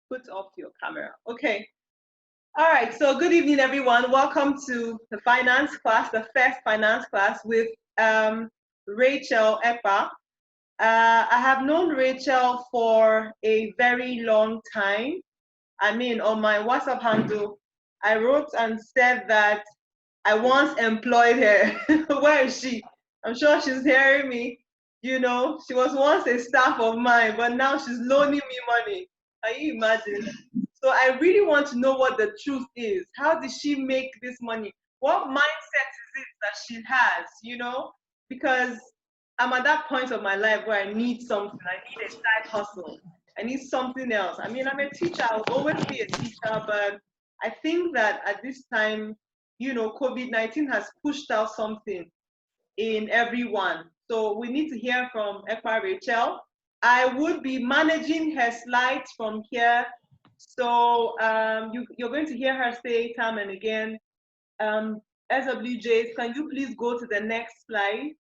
put off your camera. Okay. All right. So good evening, everyone. Welcome to the finance class, the first finance class with Rachael Ekpa. I have known Rachael for a very long time. I mean, on my WhatsApp handle, I wrote and said that I once employed her. Where is she? I'm sure she's hearing me. You know, she was once a staff of mine, but now she's loaning me money. Can you imagine? So I really want to know what the truth is. How did she make this money? What mindset is it that she has, you know? Because I'm at that point of my life where I need something. I need a side hustle. I need something else. I mean, I'm a teacher. I'll always be a teacher, but I think that at this time, you know, COVID-19 has pushed out something in everyone. So we need to hear from Ekpa Rachael. I would be managing her slides from here. So you're going to hear her say time and again, SWJs, can you please go to the next slide?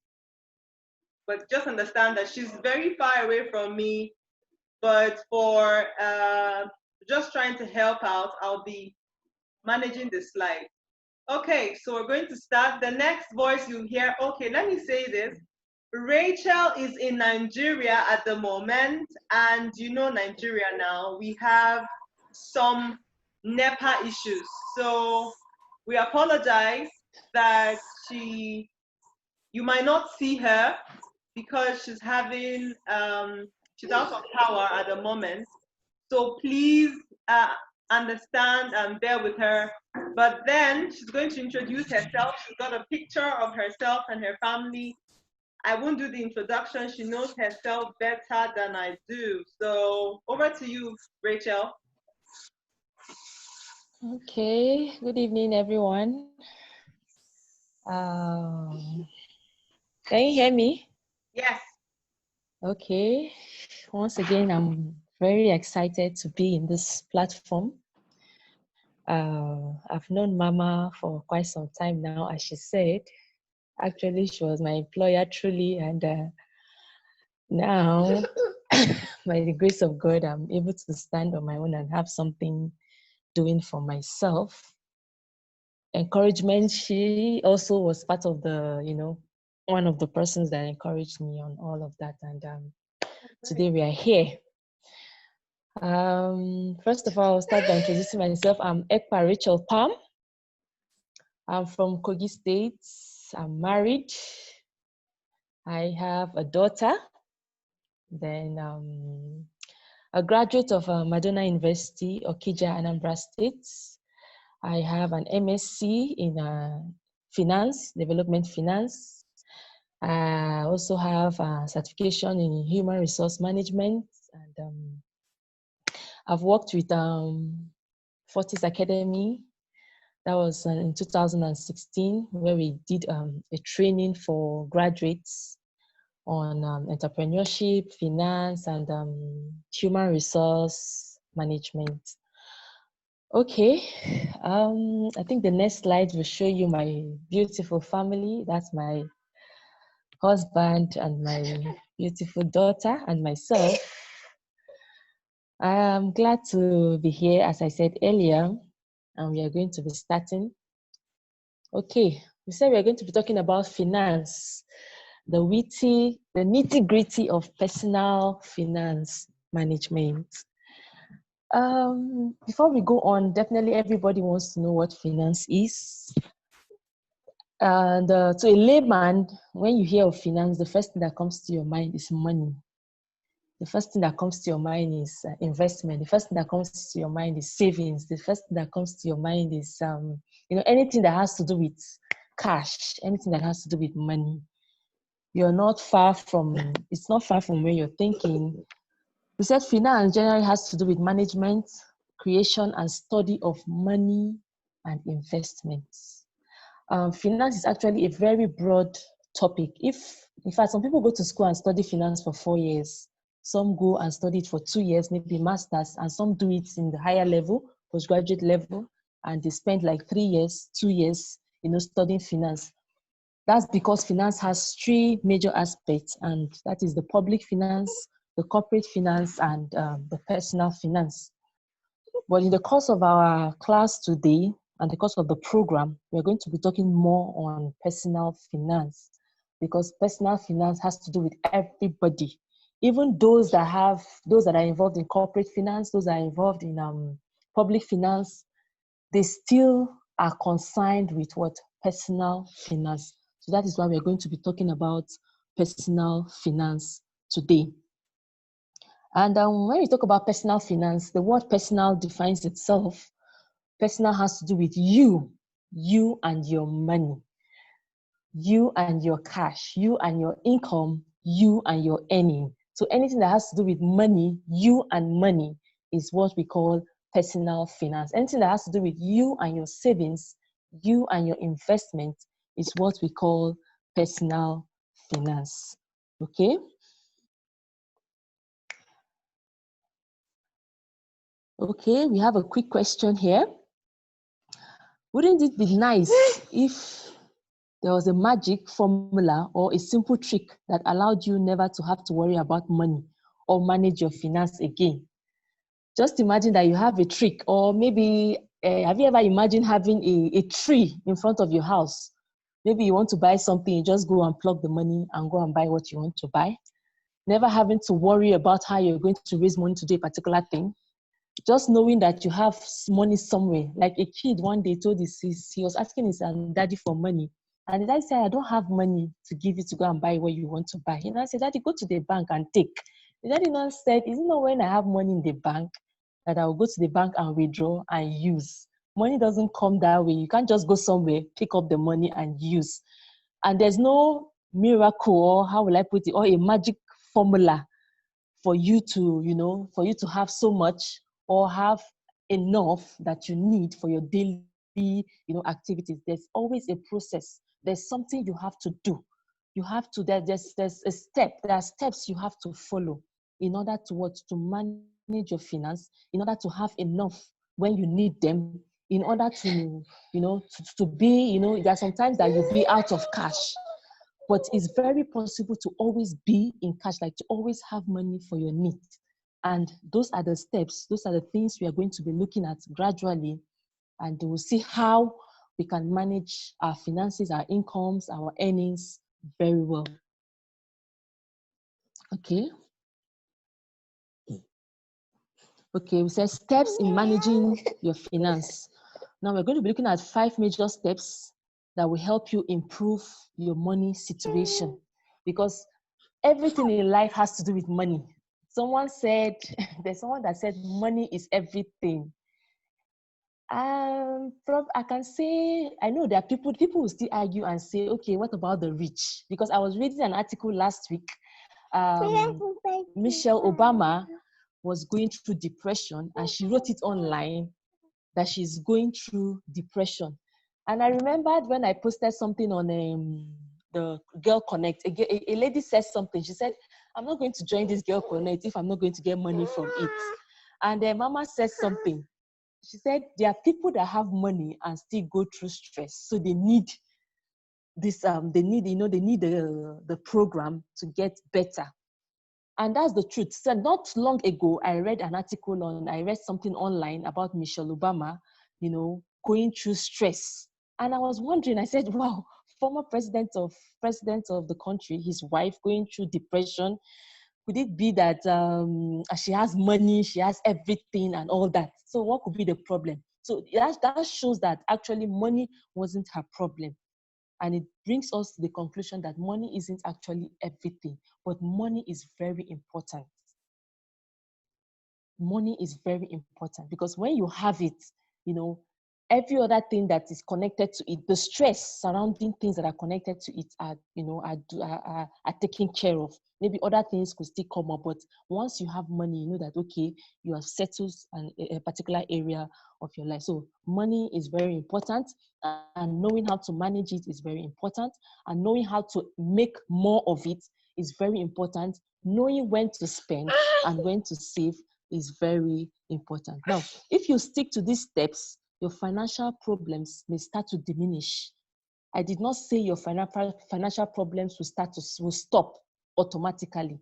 But just understand that she's very far away from me, but for just trying to help out, I'll be managing the slide. Okay, so we're going to start. The next voice you hear, okay, let me say this. Rachael is in Nigeria at the moment, and you know Nigeria now, we have some NEPA issues. So we apologize that you might not see her because she's having, she's out of power at the moment. So please understand and bear with her. But then she's going to introduce herself. She's got a picture of herself and her family. I won't do the introduction. She knows herself better than I do. So over to you, Rachael. Okay, good evening, everyone. Can you hear me? Yes. Okay. Once again, I'm very excited to be in this platform. I've known Mama for quite some time now, as she said. Actually, she was my employer truly, and now, by the grace of God, I'm able to stand on my own and have something doing for myself. Encouragement, she also was part of the, one of the persons that encouraged me on all of that. And today we are here. First of all, I'll start by introducing myself. I'm Ekpa Rachael Palm. I'm from Kogi State. I'm married. I have a daughter. Then a graduate of Madonna University, Okija, Anambra State. I have an MSc in finance, development finance. I also have a certification in human resource management, and I've worked with Fortis Academy. That was in 2016, where we did a training for graduates on entrepreneurship, finance, and human resource management. Okay, I think the next slide will show you my beautiful family. That's my husband and my beautiful daughter and myself. I am glad to be here, as I said earlier, and we are going to be starting. Okay, we said we are going to be talking about finance, the nitty-gritty of personal finance management. Before we go on, definitely everybody wants to know what finance is. And to a layman, when you hear of finance, the first thing that comes to your mind is money. The first thing that comes to your mind is investment. The first thing that comes to your mind is savings. The first thing that comes to your mind is, anything that has to do with cash, anything that has to do with money. It's not far from where you're thinking. We said finance generally has to do with management, creation, and study of money and investments. Finance is actually a very broad topic. In fact, some people go to school and study finance for 4 years. Some go and study it for 2 years, maybe masters, and some do it in the higher level, postgraduate level, and they spend like 3 years, 2 years, studying finance. That's because finance has 3 major aspects, and that is the public finance, the corporate finance, and the personal finance. But in the course of our class today and the course of the program, we're going to be talking more on personal finance, because personal finance has to do with everybody, even those that are involved in corporate finance, those that are involved in public finance. They still are concerned with what? Personal finance. So that is why we're going to be talking about personal finance today. And when we talk about personal finance, the word personal defines itself. Personal has to do with you and your money, you and your cash, you and your income, you and your earning. So anything that has to do with money, you and money, is what we call personal finance. Anything that has to do with you and your savings, you and your investment, is what we call personal finance. Okay? Okay, we have a quick question here. Wouldn't it be nice if there was a magic formula or a simple trick that allowed you never to have to worry about money or manage your finance again? Just imagine that you have a trick, or maybe, have you ever imagined having a tree in front of your house? Maybe you want to buy something, you just go and plug the money and go and buy what you want to buy. Never having to worry about how you're going to raise money to do a particular thing. Just knowing that you have money somewhere. Like a kid one day told he was asking his daddy for money. And the daddy said, I don't have money to give you to go and buy what you want to buy. And I said, Daddy, go to the bank and take. The daddy now said, is it not when I have money in the bank that I will go to the bank and withdraw and use? Money doesn't come that way. You can't just go somewhere, pick up the money and use. And there's no miracle, or how will I put it, or a magic formula for you to, for you to have so much or have enough that you need for your daily, activities. There's always a process. There's something you have to do. You have to, there's a step, there are steps you have to follow in order to manage your finance, in order to have enough when you need them, in order to be, there are sometimes that you'll be out of cash. But it's very possible to always be in cash, like to always have money for your needs. And those are the steps, those are the things we are going to be looking at gradually. And we'll see how we can manage our finances, our incomes, our earnings very well. Okay. Okay, we said steps in managing your finance. Now we're going to be looking at 5 major steps that will help you improve your money situation, because everything in life has to do with money. Someone said, there's someone that said money is everything. I can say, I know there are people will still argue and say, okay, what about the rich? Because I was reading an article last week. Michelle Obama was going through depression, and she wrote it online that she's going through depression. And I remembered when I posted something on the Girl Connect, a lady said something. She said, I'm not going to join this Girl Connect if I'm not going to get money from it. And then Mama said something. She said, there are people that have money and still go through stress. So they need this, they need the program to get better. And that's the truth. So not long ago, I read something online about Michelle Obama, going through stress. And I was wondering, I said, wow, former president of the country, his wife going through depression. Could it be that she has money, she has everything and all that? So what could be the problem? So that shows that actually money wasn't her problem. And it brings us to the conclusion that money isn't actually everything, but money is very important. Money is very important because when you have it, every other thing that is connected to it, the stress surrounding things that are connected to it are taken care of. Maybe other things could still come up, but once you have money, you know that, okay, you have settled a particular area of your life. So money is very important, and knowing how to manage it is very important, and knowing how to make more of it is very important. Knowing when to spend and when to save is very important. Now, if you stick to these steps, your financial problems may start to diminish. I did not say your financial problems will stop automatically.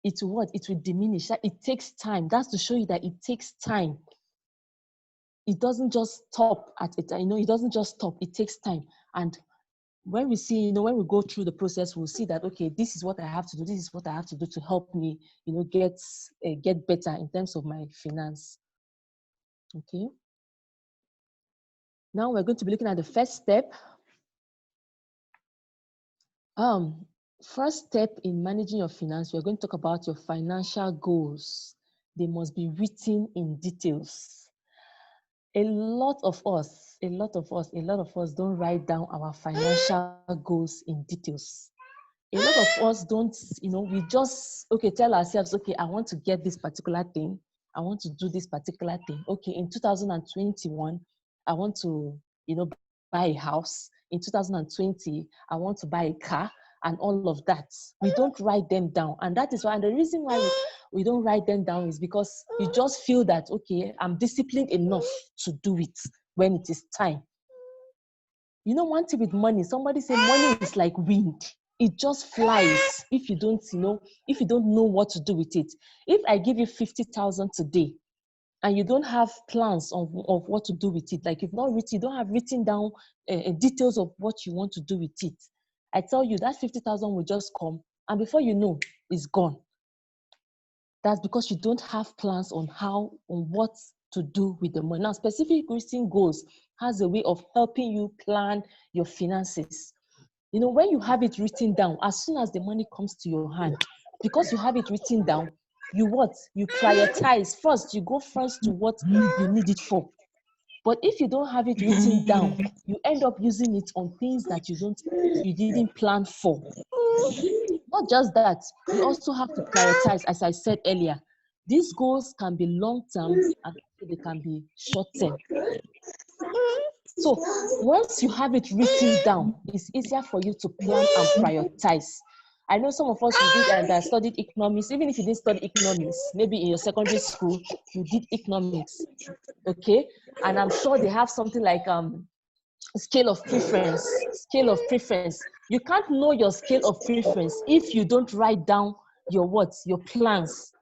It will what? It will diminish. It takes time. That's to show you that it takes time it doesn't just stop at it. It doesn't just stop. It takes time. And when we see, when we go through the process, we'll see that, okay, this is what I have to do. This is what I have to do to help me, get better in terms of my finance. Okay. Now we're going to be looking at the first step. First step in managing your finance, we're going to talk about your financial goals. They must be written in details. A lot of us don't write down our financial goals in details. A lot of us don't, we just, tell ourselves, I want to get this particular thing. I want to do this particular thing. Okay, in 2021, I want to, buy a house. In 2020, I want to buy a car and all of that. We don't write them down. And that is why, and the reason why we don't write them down is because you just feel that, I'm disciplined enough to do it when it is time. One thing with money, somebody say money is like wind. It just flies if you don't know what to do with it. If I give you 50,000 today and you don't have plans of what to do with it, like you don't have written down details of what you want to do with it, I tell you that 50,000 will just come and before you know, it's gone. That's because you don't have plans on what to do with the money. Now, specific written goals has a way of helping you plan your finances. When you have it written down, as soon as the money comes to your hand, because you have it written down, you prioritize first. You go first to what you need it for. But if you don't have it written down, you end up using it on things that you didn't plan for. Not just that, you also have to prioritize, as I said earlier. These goals can be long-term and they can be short-term. So once you have it written down, it's easier for you to plan and prioritize. I know some of us that studied economics, even if you didn't study economics, maybe in your secondary school, you did economics, okay? And I'm sure they have something like scale of preference. You can't know your scale of preference if you don't write down your plans.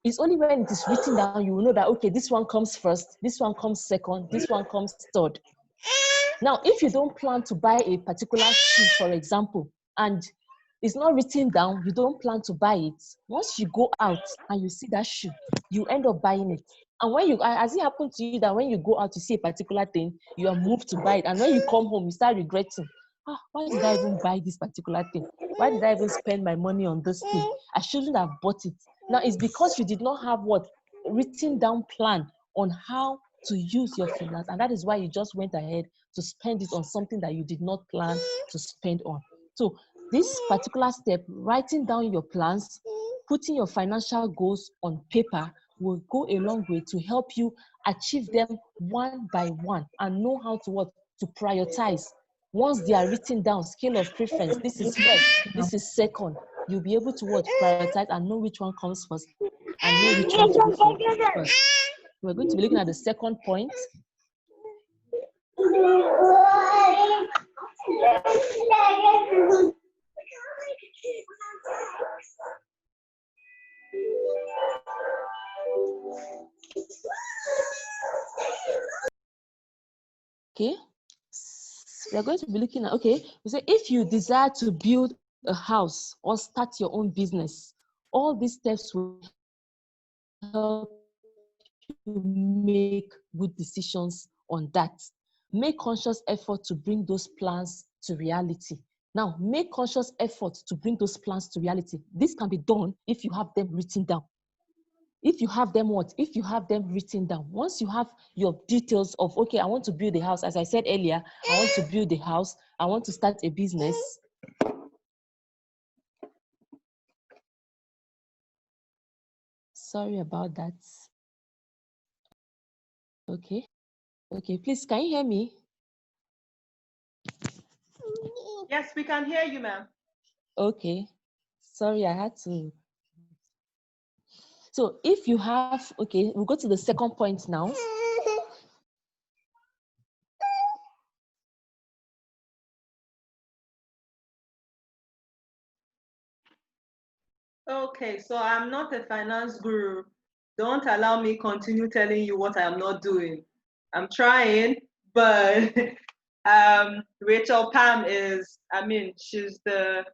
It's only when it is written down, you will know that, okay, this one comes first, this one comes second, this one comes third. Now, if you don't plan to buy a particular shoe, for example, and it's not written down, you don't plan to buy it. Once you go out and you see that shoe, you end up buying it. And as it happened to you that when you go out to see a particular thing, you are moved to buy it. And when you come home, you start regretting, why did I even buy this particular thing? Why did I even spend my money on this thing? I shouldn't have bought it. Now, it's because you did not have written down plan on how to use your finance. And that is why you just went ahead to spend it on something that you did not plan to spend on. So this particular step, writing down your plans, putting your financial goals on paper, will go a long way to help you achieve them one by one and know how to prioritize. Once they are written down, scale of preference, this is first, this is second, you'll be able to prioritize and know which one comes first and know which one to go for first. We're going to be looking at the second point. Okay, we're going to be looking at, we say if you desire to build a house or start your own business, all these steps will help you make good decisions on that. Make conscious effort to bring those plans to reality. Now, make conscious effort to bring those plans to reality. This can be done if you have them written down. If you have them If you have them written down. Once you have your details of, I want to build a house. As I said earlier, I want to build a house. I want to start a business. Sorry about that. Okay, please, can you hear me? Yes, we can hear you, ma'am. Okay, sorry, I had to. So if you have, we'll go to the second point now. Okay, so I'm not a finance guru. Don't allow me continue telling you what I am not doing. I'm trying, but Rachael Pam is, I mean, she's the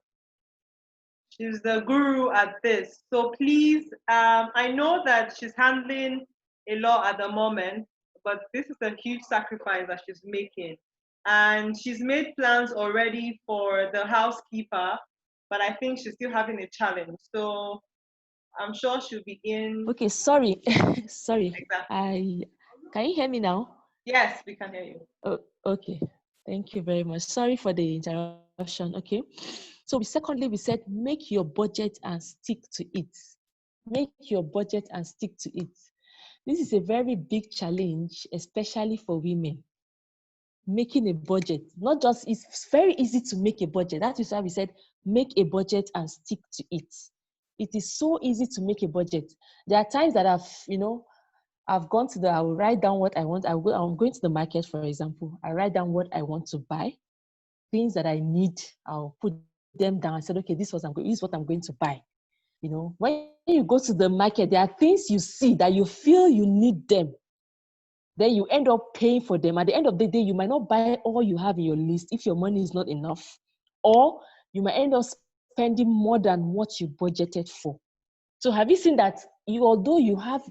guru at this. So please, I know that she's handling a lot at the moment, but this is a huge sacrifice that she's making. And she's made plans already for the housekeeper, but I think she's still having a challenge. So I'm sure she'll be in. Okay, sorry. Sorry. Exactly. Can you hear me now? Yes, we can hear you. Oh, okay. Thank you very much. Sorry for the interruption. Okay. So secondly, we said make your budget and stick to it. Make your budget and stick to it. This is a very big challenge, especially for women. Making a budget, not just, it's very easy to make a budget. That is why we said make a budget and stick to it. It is so easy to make a budget. There are times that I've gone to I will write down what I want. I'm going to the market, for example. I write down what I want to buy, things that I need. I'll put them down. I said, okay, this is what I'm going to buy. When you go to the market, there are things you see that you feel you need them. Then you end up paying for them. At the end of the day, you might not buy all you have in your list if your money is not enough. Or you might end up spending more than what you budgeted for. So have you seen that although you have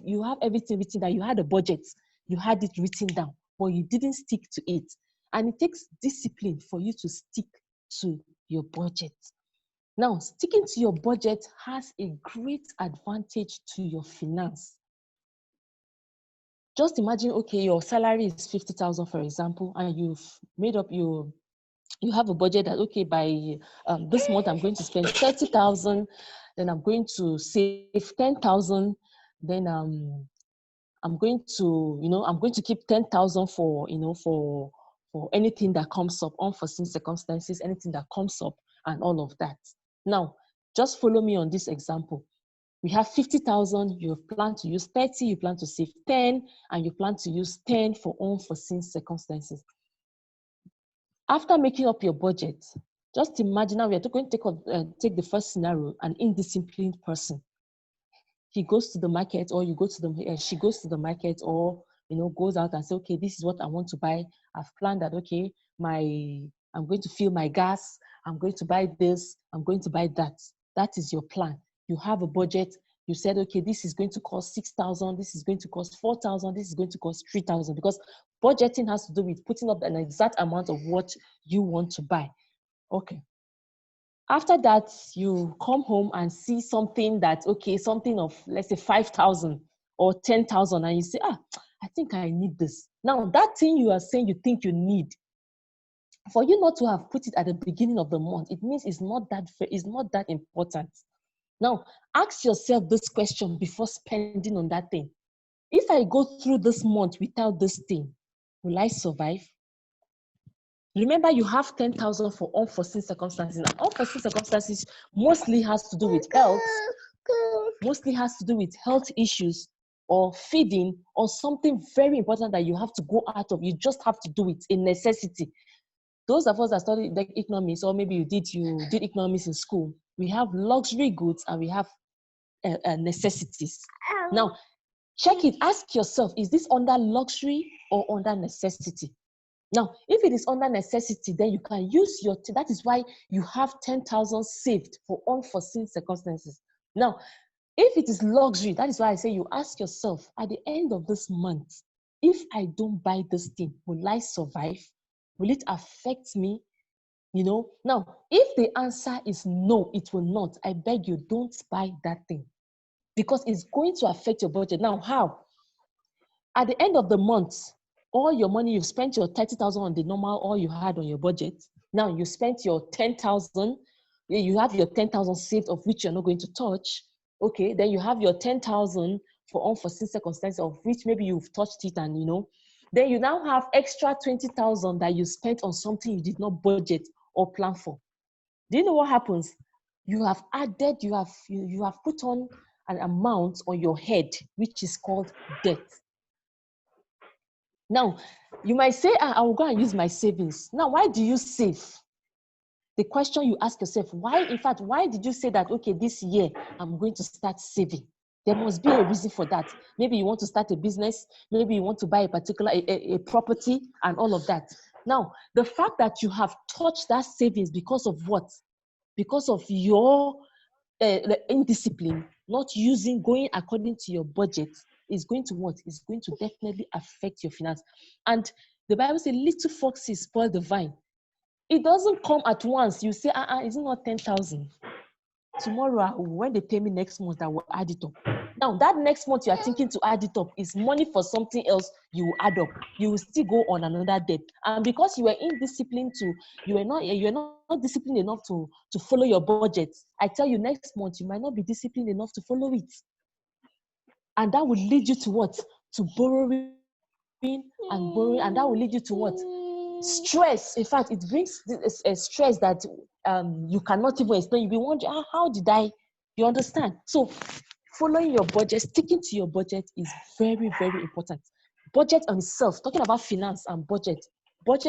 everything written down, you had a budget, you had it written down, but you didn't stick to it. And it takes discipline for you to stick to your budget. Now, sticking to your budget has a great advantage to your finance. Just imagine, okay, your salary is 50,000, for example, and you've made up you have a budget that, okay, by this month I'm going to spend 30,000, then I'm going to save 10,000, then I'm going to keep 10,000 for anything that comes up, unforeseen circumstances, anything that comes up, and all of that. Now, just follow me on this example. We have 50,000, you plan to use 30, you plan to save 10, and you plan to use 10 for unforeseen circumstances. After making up your budget, just imagine now we are going to take the first scenario, an indisciplined person. He goes to the market, or she goes to the market, or goes out and say, okay, this is what I want to buy. I've planned that, okay, I'm going to fill my gas, I'm going to buy this, I'm going to buy that. That is your plan. You have a budget. You said, okay, this is going to cost 6,000, this is going to cost 4,000, this is going to cost 3,000, because budgeting has to do with putting up an exact amount of what you want to buy. Okay. After that, you come home and see something of, let's say, 5,000 or 10,000, and you say, I think I need this. Now, that thing you are saying you think you need, for you not to have put it at the beginning of the month, it means it's not that important. Now, ask yourself this question before spending on that thing. If I go through this month without this thing, will I survive? Remember, you have 10,000 for unforeseen circumstances. And unforeseen circumstances mostly has to do with health, mostly has to do with health issues or feeding or something very important that you have to go out of. You just have to do it, a necessity. Those of us that studied economics, or maybe you did economics in school, we have luxury goods and we have necessities. Now, check it, ask yourself, is this under luxury or under necessity? Now, if it is under necessity, then you can use that is why you have 10,000 saved for unforeseen circumstances. Now, if it is luxury, that is why I say you ask yourself, at the end of this month, if I don't buy this thing, will I survive? Will it affect me? Now, if the answer is no, it will not. I beg you, don't buy that thing, because it's going to affect your budget. Now, how? At the end of the month, all your money, you've spent your 30,000 on the normal, all you had on your budget. Now you spent your 10,000, you have your 10,000 saved, of which you're not going to touch. Okay, then you have your 10,000 for unforeseen circumstances, of which maybe you've touched it, and then you now have extra 20,000 that you spent on something you did not budget or plan for. Do you know what happens? You have added, you have put on an amount on your head, which is called debt. Now, you might say, I will go and use my savings. Now, why do you save? The question you ask yourself, why did you say that, okay, this year I'm going to start saving? There must be a reason for that. Maybe you want to start a business, maybe you want to buy a particular a property and all of that. Now, the fact that you have touched that savings because of what? Because of your indiscipline, not going according to your budget, is going to what? Is going to definitely affect your finance. And the Bible says, little foxes spoil the vine. It doesn't come at once. You say, is it not 10,000? Tomorrow, when they pay me next month, I will add it up. Now, that next month you are thinking to add it up is money for something else you will add up. You will still go on another debt. And because you were indisciplined you are not disciplined enough to follow your budget. I tell you, next month, you might not be disciplined enough to follow it. And that will lead you to what? To borrowing and borrowing. And that will lead you to what? Stress. In fact, it brings a stress that you cannot even explain. You'll be wondering, how did I? You understand? So following your budget, sticking to your budget is very, very important. Budget on itself, talking about finance and budget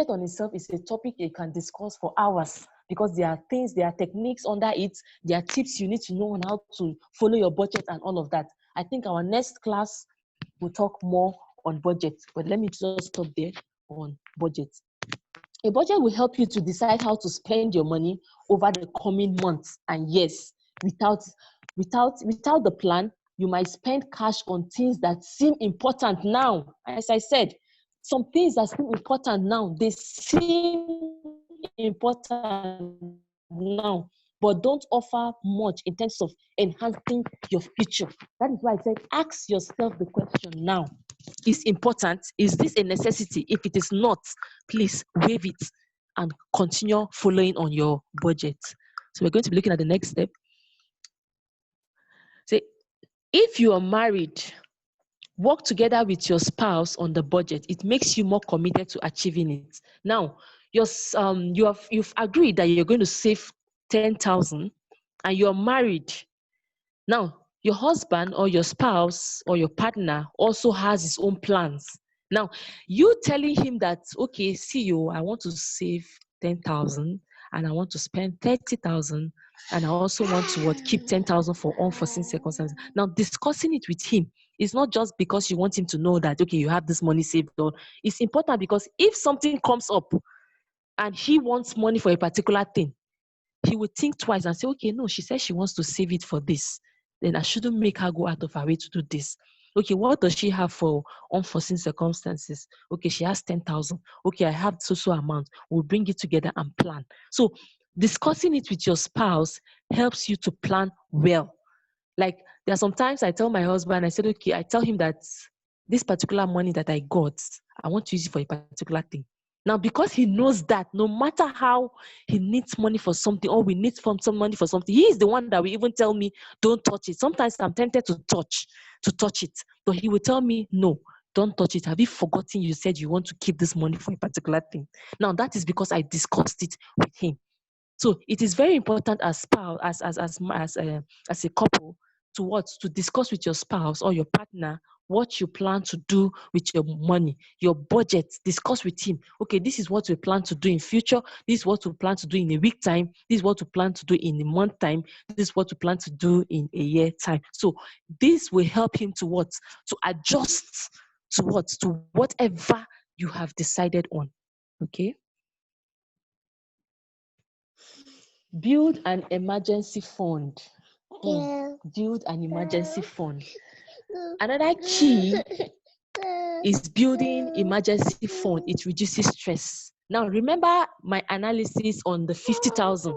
on itself is a topic you can discuss for hours, because there are techniques under it, there are tips you need to know on how to follow your budget and all of that. I think our next class will talk more on budget, but let me just stop there on budget. A budget will help you to decide how to spend your money over the coming months and years. Without the plan, you might spend cash on things that seem important now. As I said, some things that seem important now, they seem important now, but don't offer much in terms of enhancing your future. That is why I said, ask yourself the question now. Is important? Is this a necessity? If it is not, please waive it and continue following on your budget. So we're going to be looking at the next step. Say, if you are married, work together with your spouse on the budget. It makes you more committed to achieving it. Now, you've agreed that you're going to save 10,000 and you're married. Now, your husband or your spouse or your partner also has his own plans. Now, you telling him that, okay, see you, I want to save 10,000 and I want to spend 30,000 and I also want to keep 10,000 for unforeseen circumstances. Now, discussing it with him is not just because you want him to know that, okay, you have this money saved. Or it's important because if something comes up and he wants money for a particular thing, he would think twice and say, okay, no, she says she wants to save it for this. Then I shouldn't make her go out of her way to do this. Okay, what does she have for unforeseen circumstances? Okay, she has 10,000. Okay, I have so amount. We'll bring it together and plan. So discussing it with your spouse helps you to plan well. Like there are sometimes I tell my husband, I said, okay, I tell him that this particular money that I got, I want to use it for a particular thing. Now, because he knows that no matter how he needs money for something or we need some money for something, he is the one that will even tell me, don't touch it. Sometimes I'm tempted to touch it, but he will tell me, no, don't touch it. Have you forgotten you said you want to keep this money for a particular thing? Now, that is because I discussed it with him. So it is very important as spouse, as a couple, to discuss with your spouse or your partner what you plan to do with your money, your budget. Discuss with him. Okay, this is what we plan to do in future. This is what we plan to do in a week time. This is what we plan to do in a month time. This is what we plan to do in a year time. So this will help him to adjust to whatever you have decided on. Okay. Build an emergency fund. Build an emergency fund. Another key is building emergency fund. It reduces stress. Now, remember my analysis on the 50,000.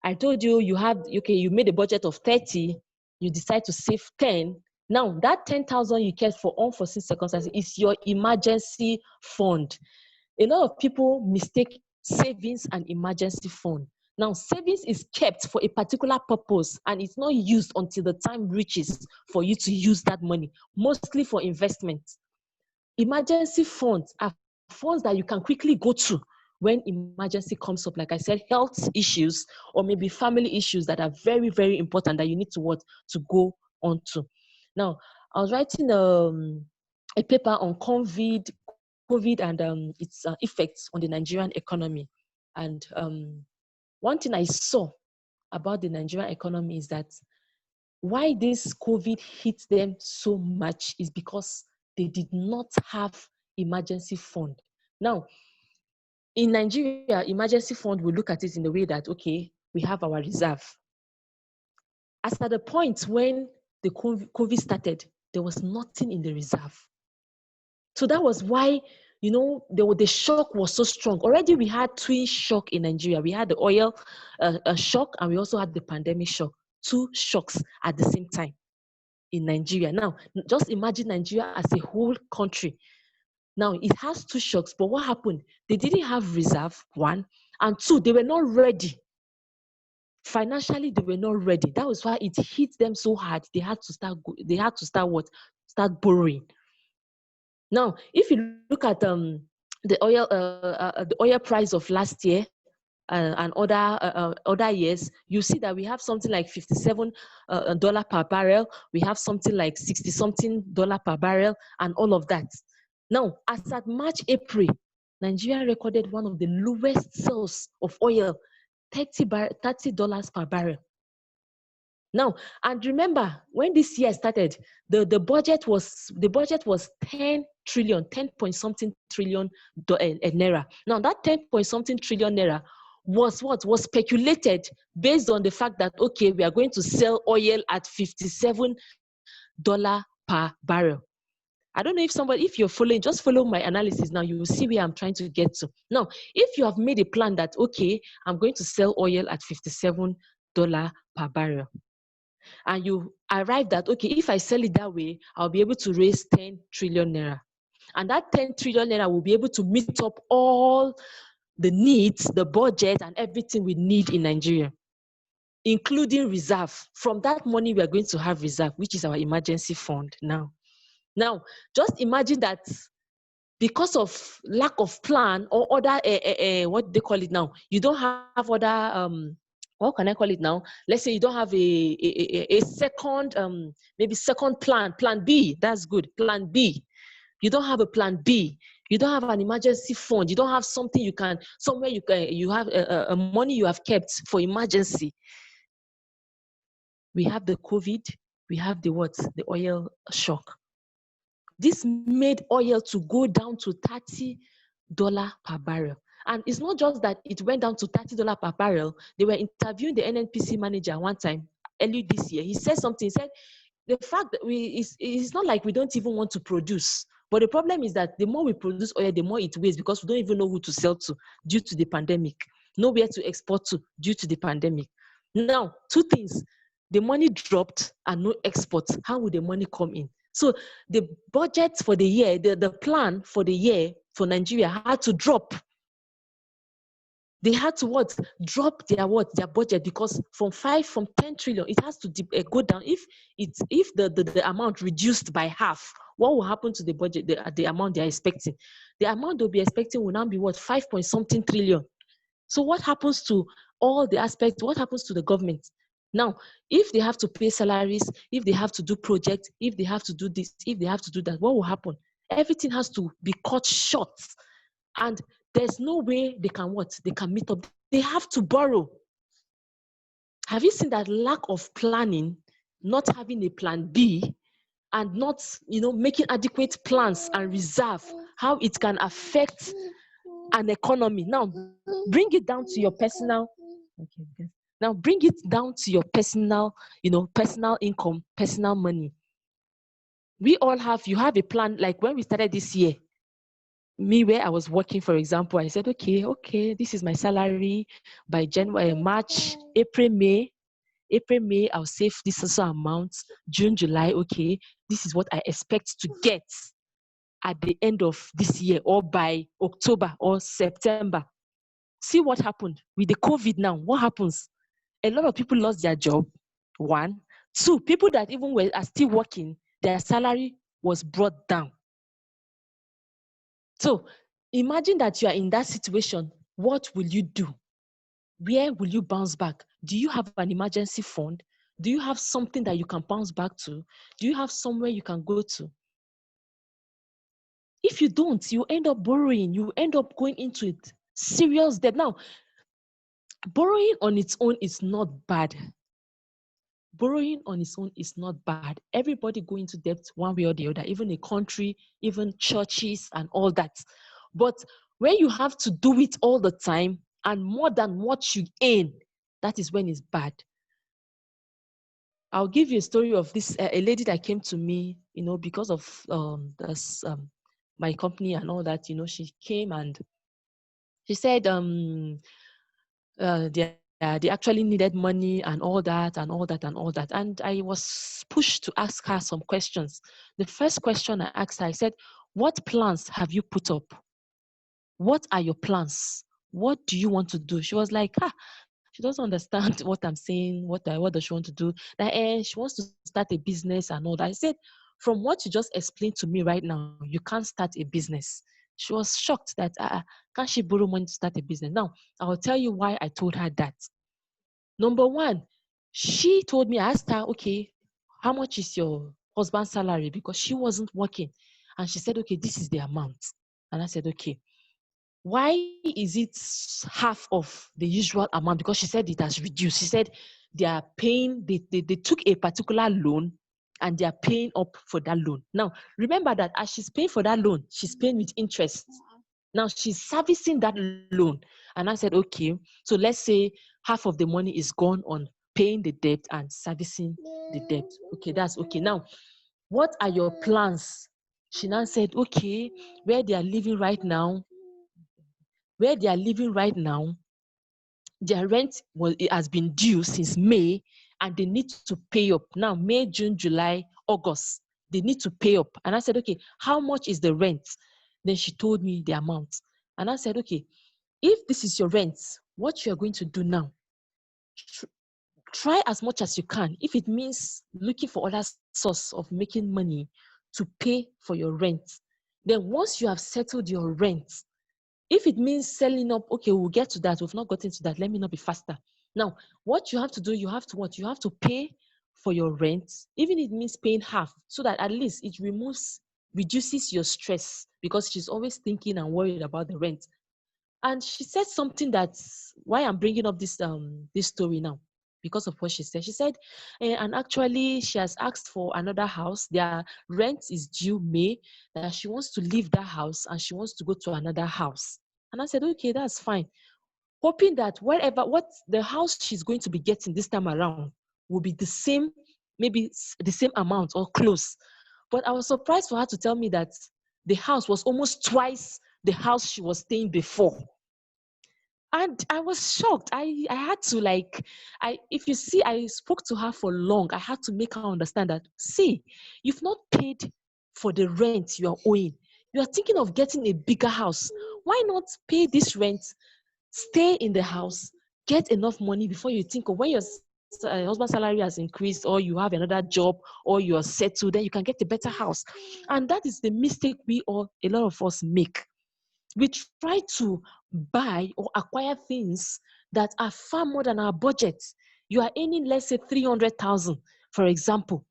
I told you you made a budget of 30, you decide to save 10. Now, that 10,000 you kept for unforeseen circumstances is your emergency fund. A lot of people mistake savings and emergency fund. Now, savings is kept for a particular purpose and it's not used until the time reaches for you to use that money, mostly for investment. Emergency funds are funds that you can quickly go to when emergency comes up. Like I said, health issues or maybe family issues that are very, very important that you need to go on to. Now, I was writing a paper on COVID and its effects on the Nigerian economy. And one thing I saw about the Nigerian economy is that why this COVID hit them so much is because they did not have emergency fund. Now, in Nigeria, emergency fund, we look at it in the way that, okay, we have our reserve. As at the point when the COVID started, there was nothing in the reserve. So that was why, the shock was so strong. Already we had twin shock in Nigeria. We had the oil shock, and we also had the pandemic shock. Two shocks at the same time in Nigeria. Now, just imagine Nigeria as a whole country. Now, it has two shocks, but what happened? They didn't have reserve, one, and two, they were not ready. Financially, they were not ready. That was why it hit them so hard. They had to start what? Start borrowing. Now, if you look at the oil price of last year and other years, you see that we have something like $57 per barrel. We have something like $60-something per barrel, and all of that. Now, as at March, April, Nigeria recorded one of the lowest sales of oil, $30 per barrel. Now, and remember, when this year started, the budget was 10 trillion, 10 point something trillion naira. Now, that 10 point something trillion naira was what? Was speculated based on the fact that, okay, we are going to sell oil at $57 per barrel. I don't know if you're following, just follow my analysis now. You will see where I'm trying to get to. Now, if you have made a plan that, okay, I'm going to sell oil at $57 per barrel, and you arrived at, okay, if I sell it that way, I'll be able to raise 10 trillion naira. And that 10 trillion naira will be able to meet up all the needs, the budget, and everything we need in Nigeria, including reserve. From that money, we are going to have reserve, which is our emergency fund now. Now, just imagine that because of lack of plan or other, what they call it now, you don't have other, what can I call it now? Let's say you don't have a second, maybe second plan B. That's good. Plan B. You don't have a plan B. You don't have an emergency fund. You don't have something you have a money you have kept for emergency. We have the COVID. We have the what? The oil shock. This made oil to go down to $30 per barrel. And it's not just that it went down to $30 per barrel. They were interviewing the NNPC manager one time early this year. He said something. He said, the fact that it's not like we don't even want to produce. But the problem is that the more we produce oil, the more it weighs, because we don't even know who to sell to due to the pandemic. Nowhere to export to due to the pandemic. Now, two things. The money dropped and no export. How would the money come in? So the budget for the year, the plan for the year for Nigeria had to drop. They had to drop their budget, because from 10 trillion, it has to go down. If the amount reduced by half, what will happen to the budget, the amount they're expecting? The amount they'll be expecting will now be 5 point something trillion. So what happens to all the aspects? What happens to the government? Now, if they have to pay salaries, if they have to do projects, if they have to do this, if they have to do that, what will happen? Everything has to be cut short. And there's no way they can They can meet up. They have to borrow. Have you seen that lack of planning, not having a plan B, and not, making adequate plans and reserve, how it can affect an economy? Now, bring it down to your personal. Okay. Now bring it down to your personal, personal income, personal money. You have a plan. Like when we started this year, me, where I was working, for example, I said, okay, this is my salary by January, March, April, May, I'll save this amount. June, July, okay, this is what I expect to get at the end of this year, or by October or September. See what happened with the COVID now. What happens? A lot of people lost their job, one. Two, people that even are still working, their salary was brought down. So imagine that you are in that situation. What will you do? Where will you bounce back? Do you have an emergency fund? Do you have something that you can bounce back to? Do you have somewhere you can go to? If you don't, you end up borrowing. You end up going into it. Serious debt. Now, borrowing on its own is not bad. borrowing on its own is not bad. Everybody go into debt one way or the other, even a country, even churches and all that. But when you have to do it all the time and more than what you earn, that is when it's bad. I'll give you a story of this a lady that came to me, because of this my company and all that. She came and she said they actually needed money and all that and all that and all that. And I was pushed to ask her some questions. The first question I asked her, I said, "What plans have you put up? What are your plans? What do you want to do?" She was like, she doesn't understand what I'm saying. What does she want to do? That she wants to start a business and all that. I said, from what you just explained to me right now, you can't start a business. She was shocked that can't she borrow money to start a business? Now, I will tell you why I told her that. Number one, she told me, I asked her, okay, how much is your husband's salary? Because she wasn't working. And she said, okay, this is the amount. And I said, okay, why is it half of the usual amount? Because she said it has reduced. She said they are paying, they took a particular loan and they are paying up for that loan. Now, remember that as she's paying for that loan, she's paying with interest. Now she's servicing that loan. And I said, okay, so let's say half of the money is gone on paying the debt and servicing the debt. Okay, that's okay. Now, what are your plans? She now said, okay, where they are living right now, their rent it has been due since May, and they need to pay up. Now, May, June, July, August, they need to pay up. And I said, okay, how much is the rent? Then she told me the amount. And I said, okay, if this is your rent, what you are going to do now, try as much as you can. If it means looking for other source of making money to pay for your rent, then once you have settled your rent, if it means selling up, okay, we'll get to that. We've not gotten to that. Let me not be faster. Now, what you have to do, you have to what? You have to pay for your rent, even if it means paying half, so that at least it reduces your stress, because she's always thinking and worried about the rent. And she said something that's why I'm bringing up this story now, because of what she said. She said, and actually she has asked for another house. Their rent is due May, that she wants to leave that house and she wants to go to another house. And I said, okay, that's fine. Hoping that what the house she's going to be getting this time around will be the same, maybe the same amount or close. But I was surprised for her to tell me that the house was almost twice the house she was staying before. And I was shocked. I had to if you see, I spoke to her for long. I had to make her understand that, see, you've not paid for the rent you are owing. You are thinking of getting a bigger house. Why not pay this rent, stay in the house, get enough money before you think of when your husband's salary has increased, or you have another job, or you are settled, then you can get a better house. And that is the mistake a lot of us make. We try to buy or acquire things that are far more than our budget. You are earning, let's say, 300,000, for example,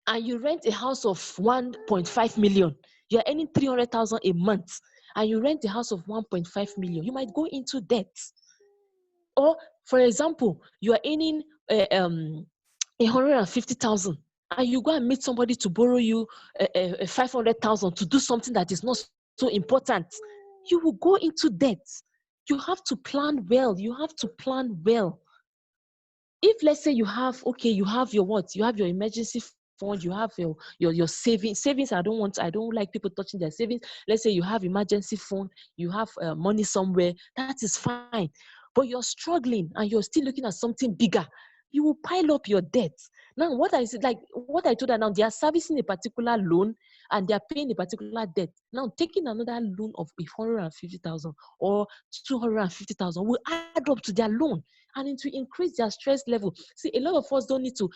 and you rent a house of 1.5 million. You are earning 300,000 a month, and you rent a house of 1.5 million. You might go into debt. Or, for example, you are earning 150,000, and you go and meet somebody to borrow you 500,000 to do something that is not so important. You will go into debt. You have to plan well. You have to plan well. If, let's say, you have your what? You have your emergency fund, you have your savings. Savings, I don't like people touching their savings. Let's say you have emergency fund, you have money somewhere, that is fine. But you're struggling and you're still looking at something bigger, you will pile up your debt. Now, what I told her, now they are servicing a particular loan and they are paying a particular debt. Now, taking another loan of 150,000 or 250,000 will add up to their loan, and it will increase their stress level. See, a lot of us don't need to.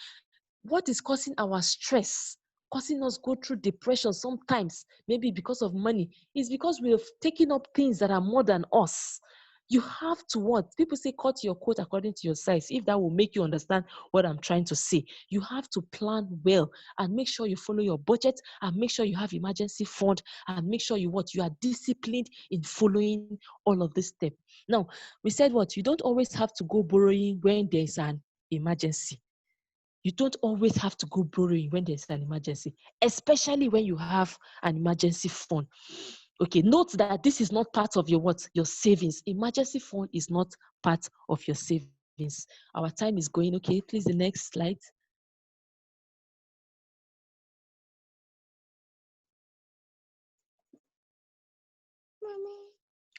What is causing our stress, causing us go through depression sometimes, maybe because of money, is because we have taken up things that are more than us. You have to what? People say cut your coat according to your size. If that will make you understand what I'm trying to say, you have to plan well and make sure you follow your budget, and make sure you have emergency fund, and make sure you are disciplined in following all of this step. Now, we said what? You don't always have to go borrowing when there's an emergency. You don't always have to go borrowing when there's an emergency, especially when you have an emergency fund. Okay, note that this is not part of your what? Your savings. Emergency fund is not part of your savings. Our time is going. Okay, please, the next slide.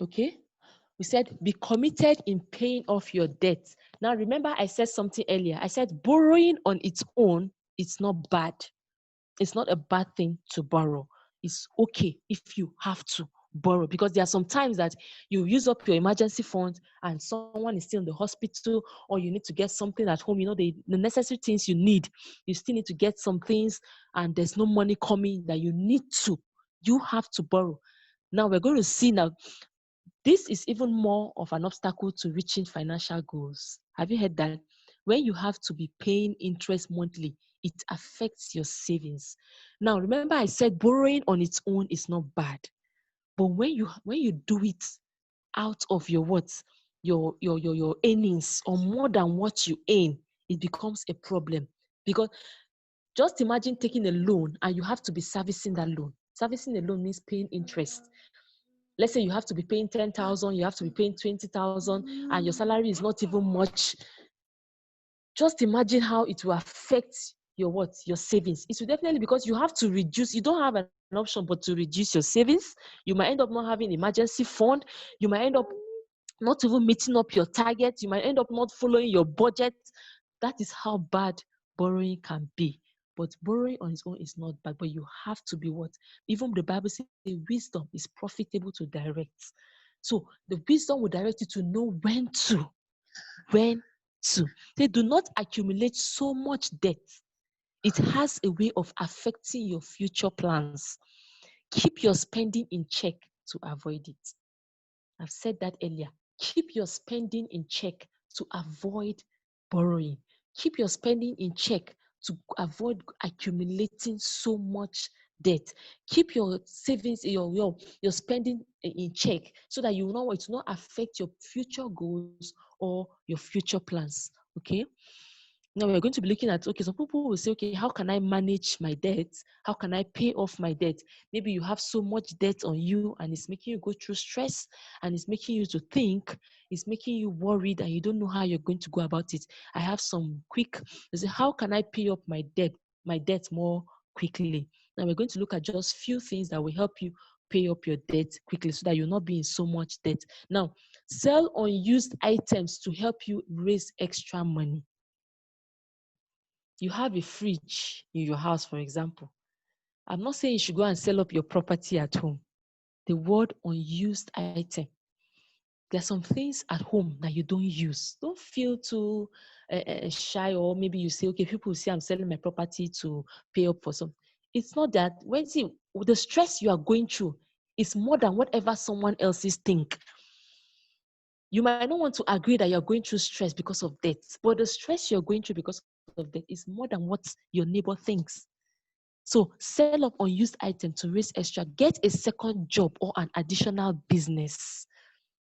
Okay, we said be committed in paying off your debt. Now, remember, I said something earlier. I said borrowing on its own, it's not bad. It's not a bad thing to borrow. It's okay if you have to borrow, because there are some times that you use up your emergency fund and someone is still in the hospital, or you need to get something at home, the necessary things you need. You still need to get some things and there's no money coming that you need to. You have to borrow. Now we're going to see now, this is even more of an obstacle to reaching financial goals. Have you heard that? When you have to be paying interest monthly, it affects your savings. Now, remember I said borrowing on its own is not bad. But when you do it out of your what? Your earnings, or more than what you earn, it becomes a problem. Because just imagine taking a loan and you have to be servicing that loan. Servicing a loan means paying interest. Let's say you have to be paying 10,000, you have to be paying 20,000, and your salary is not even much. Just imagine how it will affect your what? Your savings. It will definitely, because you have to reduce. You don't have an option but to reduce your savings. You might end up not having emergency fund. You might end up not even meeting up your targets. You might end up not following your budget. That is how bad borrowing can be. But borrowing on its own is not bad, but you have to be what? Even the Bible says wisdom is profitable to direct. So the wisdom will direct you to know when to. They do not accumulate so much debt. It has a way of affecting your future plans. Keep your spending in check to avoid it. I've said that earlier. Keep your spending in check to avoid borrowing. Keep your spending in check to avoid accumulating so much debt. Keep your savings, your spending in check, so that you know it will not affect your future goals or your future plans. Okay. Now we're going to be looking at, okay, some people will say, okay, how can I manage my debt? How can I pay off my debt? Maybe you have so much debt on you and it's making you go through stress, and it's making you to think, it's making you worried, and you don't know how you're going to go about it. I have some quick, how can I pay up my debt more quickly? Now we're going to look at just few things that will help you pay up your debt quickly so that you'll not be in so much debt. Now, sell unused items to help you raise extra money. You have a fridge in your house, for example. I'm not saying you should go and sell up your property at home. The word unused item. There are some things at home that you don't use. Don't feel too shy, or maybe you say, okay, people say I'm selling my property to pay up for something. It's not that. When the stress you are going through is more than whatever someone else's think. You might not want to agree that you're going through stress because of debt, but the stress you're going through because of debt is more than what your neighbor thinks. So sell up unused item to raise extra. Get a second job or an additional business.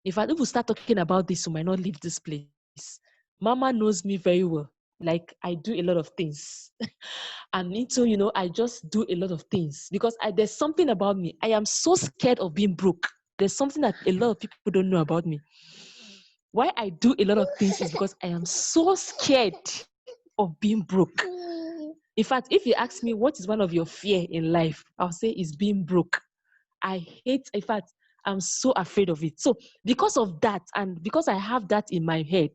If we start talking about this, we might not leave this place. Mama knows me very well. Like, I do a lot of things. And I just do a lot of things because there's something about me. I am so scared of being broke. There's something that a lot of people don't know about me. Why I do a lot of things is because I am so scared of being broke. In fact, if you ask me what is one of your fear in life, I'll say it's being broke. I hate, in fact, I'm so afraid of it. So because of that, and because I have that in my head,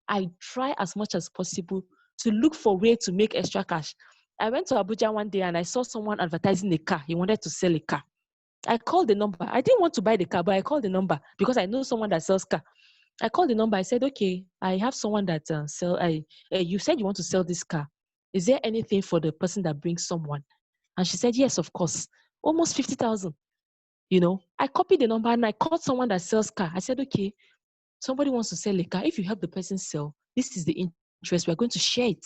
I try as much as possible to look for a way to make extra cash. I went to Abuja one day and I saw someone advertising a car. He wanted to sell a car. I called the number. I didn't want to buy the car, but I called the number because I know someone that sells car. I called the number. I said, okay, I have someone that you said you want to sell this car. Is there anything for the person that brings someone? And she said, yes, of course. Almost 50,000. I copied the number and I called someone that sells car. I said, okay, somebody wants to sell a car. If you help the person sell, this is the interest. We're going to share it.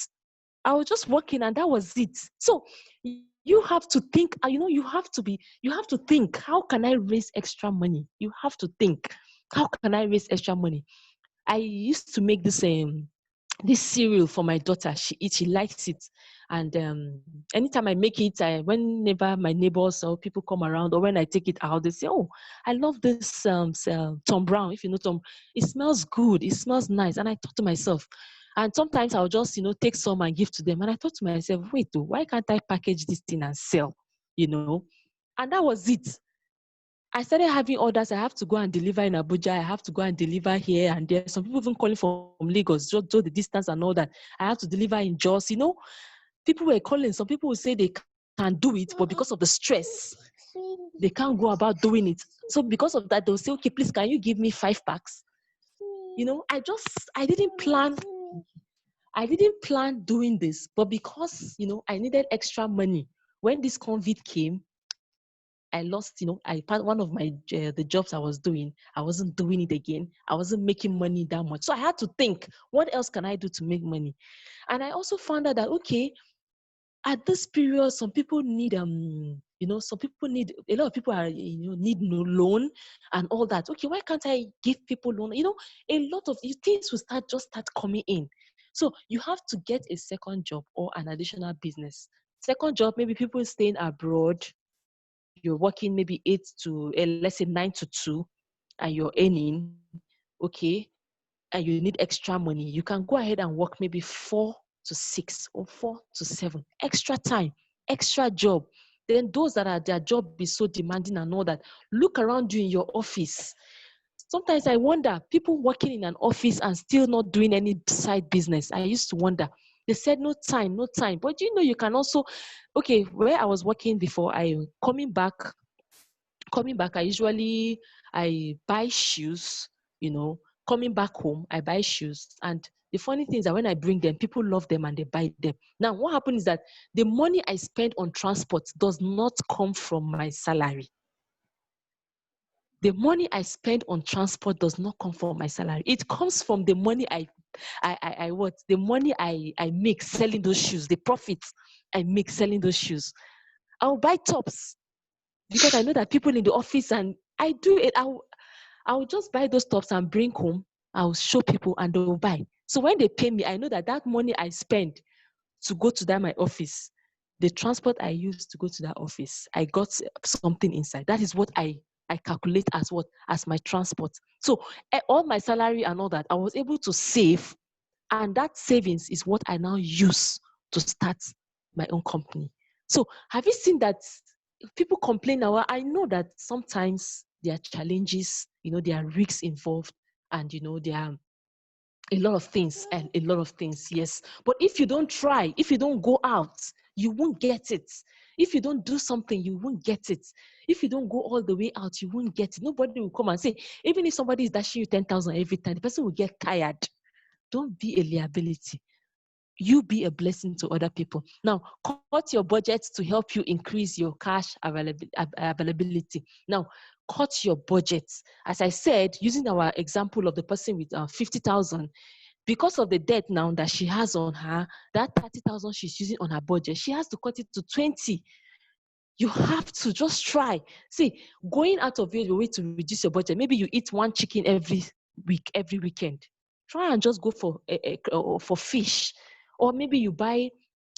I was just working and that was it. So you have to think, you have to think, how can I raise extra money? You have to think, how can I raise extra money? I used to make the same. this cereal for my daughter. She eats, she likes it. And anytime I make it, whenever my neighbors or people come around, or when I take it out, they say, "Oh, I love this Tom Brown. If you know Tom, it smells good. It smells nice." And I thought to myself, and sometimes I'll just, take some and give to them. And I thought to myself, wait, though, why can't I package this thing and sell? You know? And that was it. I started having orders. I have to go and deliver in Abuja. I have to go and deliver here and there. Some people even calling from Lagos, just the distance and all that. I have to deliver in Jos. People were calling. Some people will say they can do it, but because of the stress, they can't go about doing it. So because of that, they'll say, "Okay, please, can you give me 5 packs?" I didn't plan doing this, but because, I needed extra money. When this COVID came, I lost, one of my the jobs I was doing, I wasn't doing it again. I wasn't making money that much. So I had to think, what else can I do to make money? And I also found out that, okay, at this period, some people need a lot of people are need no loan and all that. Okay, why can't I give people loan? A lot of things will start coming in. So you have to get a second job or an additional business. Second job, maybe people staying abroad, you're working maybe 9 to 2, and you're earning, okay, and you need extra money, you can go ahead and work maybe 4 to 6 or 4 to 7, extra time, extra job. Then those that are their job is so demanding and all that, look around you in your office. Sometimes I wonder, people working in an office and still not doing any side business. I used to wonder. They said no time, no time. But you can also, okay, where I was working before, coming back, I buy shoes, coming back home, I buy shoes. And the funny thing is that when I bring them, people love them and they buy them. Now, what happens is that the money I spend on transport does not come from my salary. The money I spend on transport does not come from my salary. It comes from the money the money I make selling those shoes, the profits I make selling those shoes. I'll buy tops because I know that people in the office, and I do it. I'll just buy those tops and bring home. I'll show people and they'll buy. So when they pay me, I know that money I spend to go to my office, the transport I used to go to that office, I got something inside. That is what I calculate as my transport. So all my salary and all that, I was able to save, and that savings is what I now use to start my own company. So have you seen that people complain now? I know that sometimes there are challenges, there are risks involved, and there are a lot of things, yes. But if you don't try, if you don't go out, you won't get it. If you don't do something, you won't get it. If you don't go all the way out, you won't get it. Nobody will come and say, even if somebody is dashing you 10,000 every time, the person will get tired. Don't be a liability. You be a blessing to other people. Now, cut your budget to help you increase your cash availability. Now, cut your budget. As I said, using our example of the person with 50,000, because of the debt now that she has on her, that 30,000 she's using on her budget, she has to cut it to 20. You have to just try. See, going out of your way to reduce your budget. Maybe you eat one chicken every weekend. Try and just go for fish. Or maybe you buy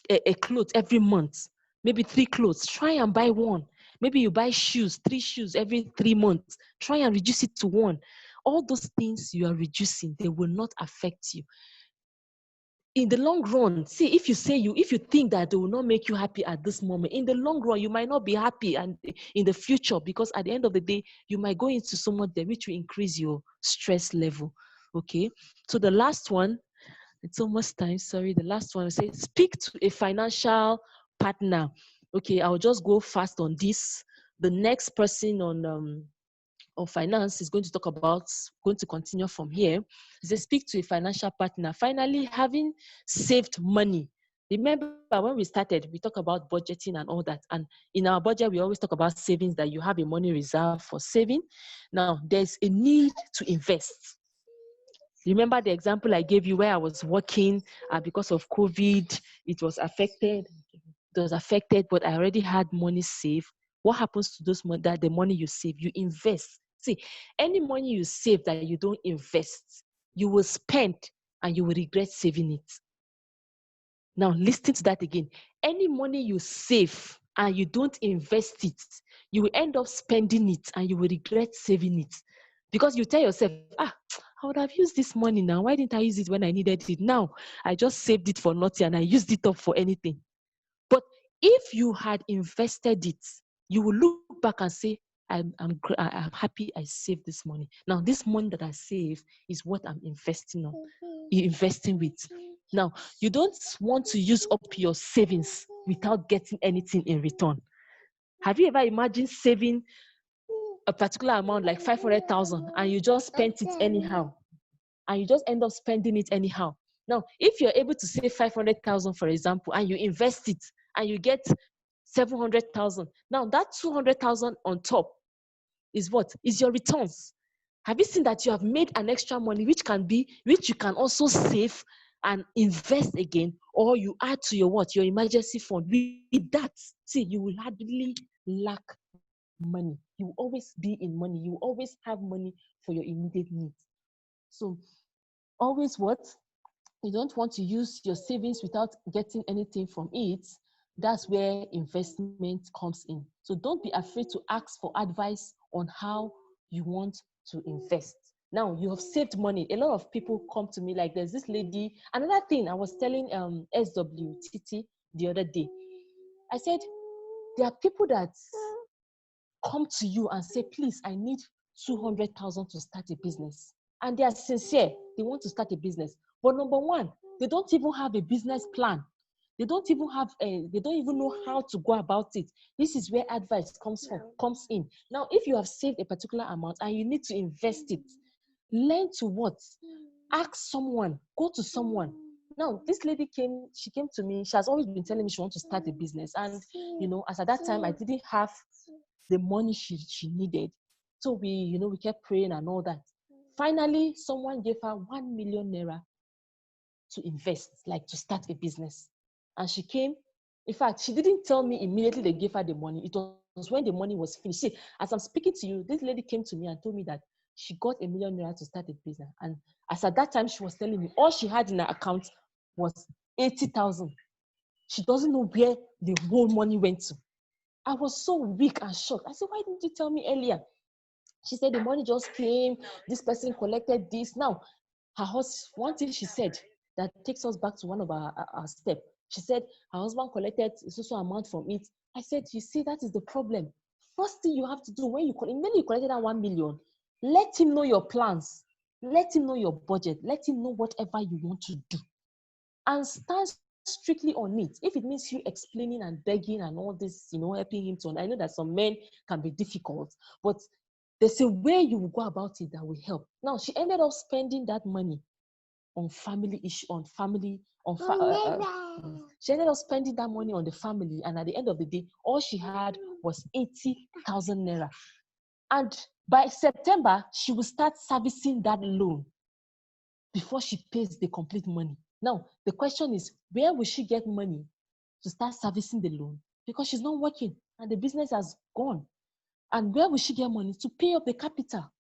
a clothes every month, maybe 3 clothes. Try and buy one. Maybe you buy 3 shoes every 3 months. Try and reduce it to one. All those things you are reducing, they will not affect you. In the long run, see, if you think that they will not make you happy at this moment, in the long run, you might not be happy and in the future, because at the end of the day, you might go into so much debt, which will increase your stress level. Okay. So the last one, it's almost time. Sorry. The last one, I say, speak to a financial partner. Okay. I'll just go fast on this. The next person on finance is going to continue from here. They speak to a financial partner. Finally, having saved money. Remember when we started, we talk about budgeting and all that. And in our budget, we always talk about savings, that you have a money reserve for saving. Now, there's a need to invest. Remember the example I gave you where I was working because of COVID, it was affected, but I already had money saved. What happens to the money you save? You invest. See, any money you save that you don't invest, you will spend and you will regret saving it. Now, listen to that again. Any money you save and you don't invest it, you will end up spending it and you will regret saving it. Because you tell yourself, I would have used this money now. Why didn't I use it when I needed it? Now, I just saved it for nothing and I used it up for anything. But if you had invested it, you will look back and say, I'm happy I saved this money. Now, this money that I save is what I'm investing with. Now, you don't want to use up your savings without getting anything in return. Have you ever imagined saving a particular amount like 500,000 and you just spent it anyhow? And you just end up spending it anyhow. Now, if you're able to save 500,000, for example, and you invest it and you get 700,000, now that 200,000 on top is what? Is your returns. Have you seen that you have made an extra money which you can also save and invest again, or you add to your what? Your emergency fund. With that, see, you will hardly lack money. You will always be in money. You will always have money for your immediate needs. So always what? You don't want to use your savings without getting anything from it. That's where investment comes in. So don't be afraid to ask for advice on how you want to invest. Now, you have saved money. A lot of people come to me, like there's this lady. Another thing I was telling SWTT the other day, I said, there are people that come to you and say, please, I need 200,000 to start a business. And they are sincere. They want to start a business. But number one, they don't even have a business plan. They don't even know how to go about it. This is where advice comes in. Now, if you have saved a particular amount and you need to invest it, learn to what? Ask someone, go to someone. Now, this lady came to me. She has always been telling me she wants to start a business. And, as at that time, I didn't have the money she needed. So we kept praying and all that. Finally, someone gave her 1 million naira to invest, like to start a business. And she came. In fact, she didn't tell me immediately they gave her the money. It was when the money was finished. See, as I'm speaking to you, this lady came to me and told me that she got 1 million naira to start a business. And as at that time, she was telling me all she had in her account was 80,000. She doesn't know where the whole money went to. I was so weak and shocked. I said, why didn't you tell me earlier? She said the money just came. This person collected this. Now, her husband, one thing she said that takes us back to one of our steps. She said her husband collected a social amount from it. I said, you see, that is the problem. First thing you have to do when you collected that 1 million, let him know your plans. Let him know your budget. Let him know whatever you want to do. And stand strictly on it. If it means you explaining and begging and all this, helping him to, I know that some men can be difficult, but there's a way you will go about it that will help. Now, she ended up spending that money on family issue, she ended up spending that money on the family, and at the end of the day, all she had was 80,000 naira. And by September, she will start servicing that loan before she pays the complete money. Now, the question is, where will she get money to start servicing the loan? Because she's not working and the business has gone. And where will she get money to pay up the capital?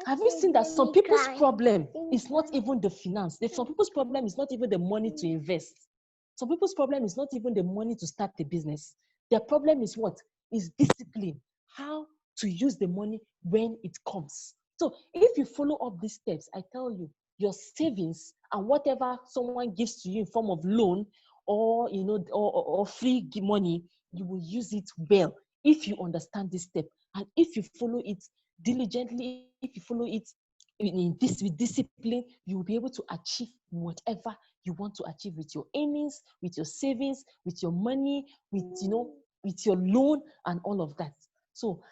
Have you seen that some people's problem is not even the finance? Some people's problem is not even the money to invest. Some people's problem is not even the money to start the business. Their problem is what? Is discipline. How to use the money when it comes. So if you follow up these steps, I tell you, your savings and whatever someone gives to you in form of loan or or free money, you will use it well if you understand this step and if you follow it diligently. If you follow it with discipline, you will be able to achieve whatever you want to achieve with your earnings, with your savings, with your money, with your loan and all of that. So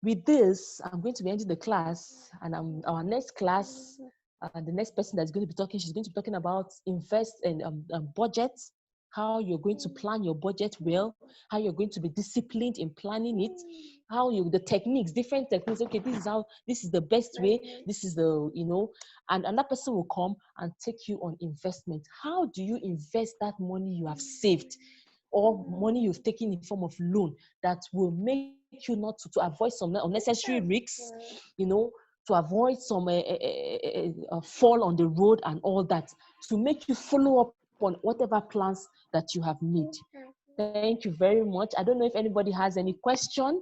with this, I'm going to be ending the class, and our next class, the next person that's going to be talking, she's going to be talking about invest and budget, how you're going to plan your budget well, how you're going to be disciplined in planning it, the techniques, different techniques. Okay, this is the best way, this is and another person will come and take you on investment. How do you invest that money you have saved or money you've taken in form of loan that will make you not to avoid some unnecessary risks, to avoid some fall on the road and all that, to make you follow up on whatever plans that you have made. Thank you very much. I don't know if anybody has any question.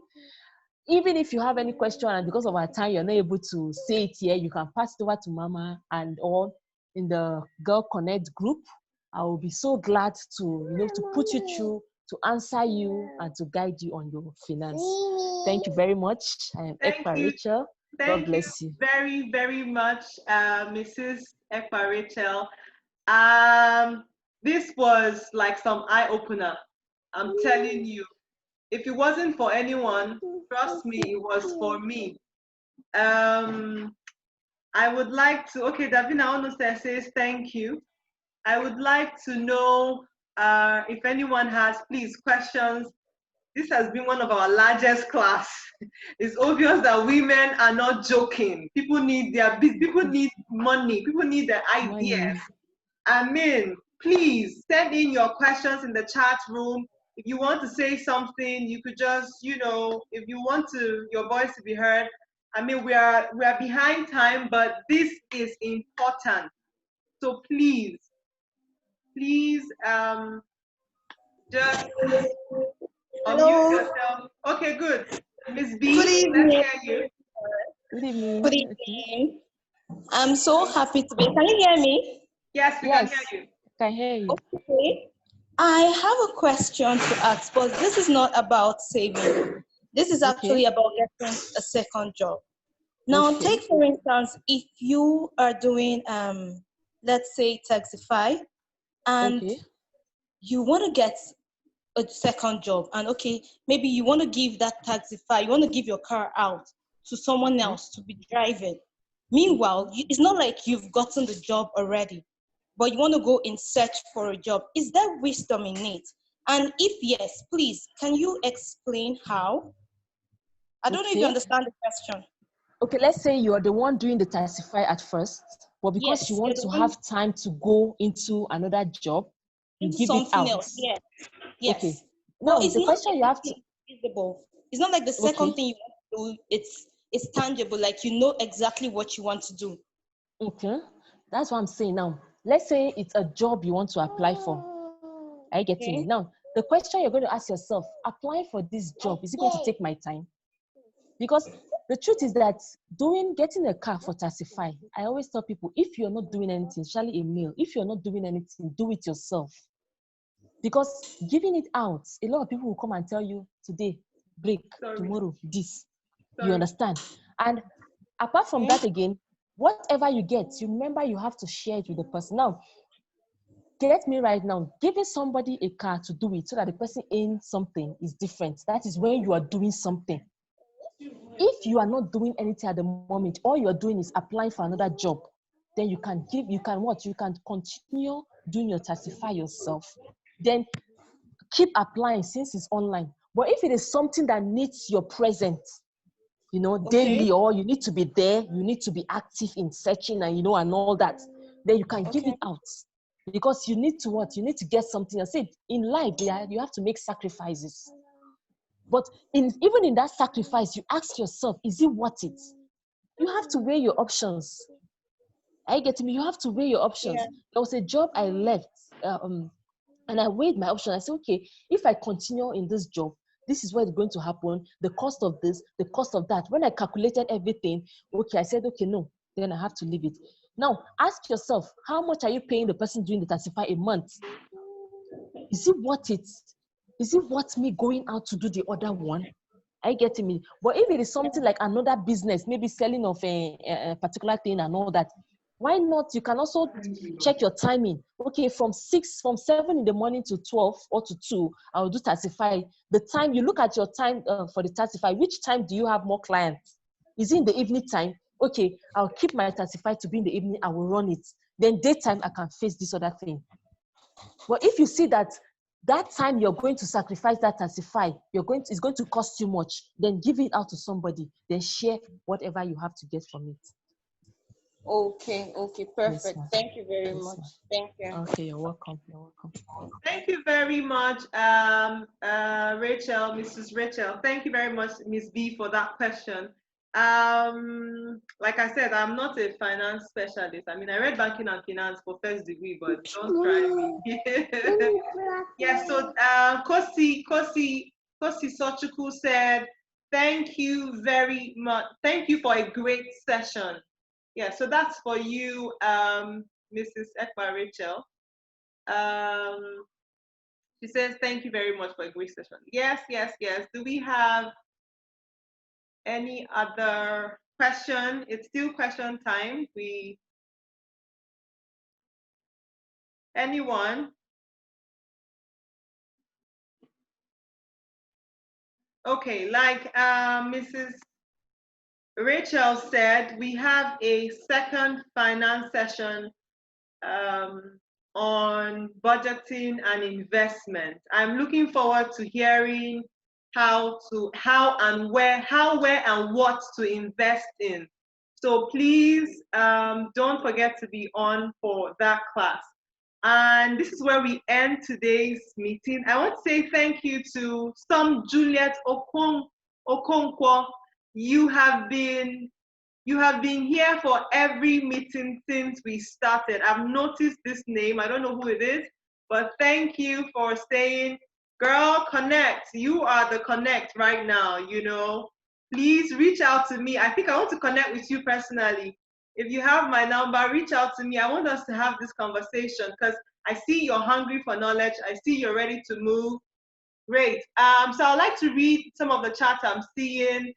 Even if you have any question and because of our time you're not able to say it here, you can pass it over to Mama and all in the Girl Connect group. I will be so glad to put you through, to answer you and to guide you on your finance. Thank you very much. I am Ekpa Rachael. God bless you. Very, very much, Mrs. Ekpa Rachael. This was like some eye-opener. I'm telling you. If it wasn't for anyone, trust me, it was for me. I would like to, okay, Davina Onoste says thank you. I would like to know if anyone has, please, questions. This has been one of our largest class. It's obvious that women are not joking. People need money. People need their ideas. I mean, please send in your questions in the chat room. If you want to say something, you could just, if you want your voice to be heard. I mean, we are behind time, but this is important. So please, just unmute yourself. Okay, good. Ms. B, good evening. let's hear you. Good evening. Good evening. I'm so happy to be. Can you hear me? Yes, we can hear you. Can hear you. Okay. I have a question to ask, but this is not about saving. This is actually about getting a second job. Now, take for instance, if you are doing, let's say, Taxify, and you want to get a second job, and maybe you want to give that Taxify, you want to give your car out to someone else to be driving. Meanwhile, it's not like you've gotten the job already, but you want to go in search for a job. Is there wisdom in it? And if yes, please, can you explain how? I don't know if you understand the question. Okay, let's say you are the one doing the Taxify at first, but because you want to have time to go into another job, you give it out. Else. Yes. Okay. Now, the question you have to... Visible. It's not like the second thing you want to do, it's tangible, like you know exactly what you want to do. Okay. That's what I'm saying now. Let's say it's a job you want to apply for. Are you getting me? Now, the question you're going to ask yourself, applying for this job, is it going to take my time? Because the truth is that getting a car for Taxify, I always tell people, if you're not doing anything, especially a meal, if you're not doing anything, do it yourself. Because giving it out, a lot of people will come and tell you, today, break, tomorrow, this. You understand? And apart from that again, whatever you get, you remember you have to share it with the person. Now, get me right now, giving somebody a car to do it so that the person earns something is different. That is when you are doing something. If you are not doing anything at the moment, all you're doing is applying for another job, then you can continue doing your Taxify yourself. Then keep applying since it's online. But if it is something that needs your presence, daily, or you need to be there, you need to be active in searching and and all that, then you can give it out. Because you need to what? You need to get something. I said, in life, you have to make sacrifices. But even in that sacrifice, you ask yourself, is it worth it? You have to weigh your options. I get me. You have to weigh your options. Yeah. There was a job I left, and I weighed my options. I said, okay, if I continue in this job, this is what is going to happen. The cost of this, the cost of that. When I calculated everything, I said, okay, no, then I have to leave it. Now, ask yourself, how much are you paying the person doing the Taxify a month? Is it worth it? Is it worth me going out to do the other one? Are you getting me? But if it is something like another business, maybe selling of a particular thing and all that, why not? You can also check your timing. Okay, from 7 in the morning to 12 or to 2, I'll do Taxify. The time, you look at your time for the Taxify, which time do you have more clients? Is it in the evening time? Okay, I'll keep my Taxify to be in the evening, I will run it. Then daytime, I can face this other thing. But if you see that time you're going to sacrifice that Taxify, it's going to cost you much, then give it out to somebody, then share whatever you have to get from it. Okay, perfect. Yes, thank you very much. Thank you. Okay, you're welcome. Thank you very much, Rachael, Mrs. Rachael. Thank you very much, Ms. B, for that question. Like I said, I'm not a finance specialist. I mean, I read banking and finance for first degree, but don't try me. Yeah, so Kosi Sochukwu said, thank you very much. Thank you for a great session. Yeah, so that's for you, Mrs. Ekpa Rachel. She says, thank you very much for a great session. Yes, yes, yes. Do we have any other question? It's still question time. Anyone? Okay, like Mrs. Rachael said, we have a second finance session on budgeting and investment. I'm looking forward to hearing how and where and what to invest in. So please don't forget to be on for that class. And this is where we end today's meeting. I want to say thank you to some Juliet Okonkwo. You have been here for every meeting since we started. I've noticed this name. I don't know who it is, but thank you for staying. Girl, connect. You are the connect right now, you know. Please reach out to me. I think I want to connect with you personally. If you have my number, reach out to me. I want us to have this conversation because I see you're hungry for knowledge. I see you're ready to move. Great. So I'd like to read some of the chat I'm seeing.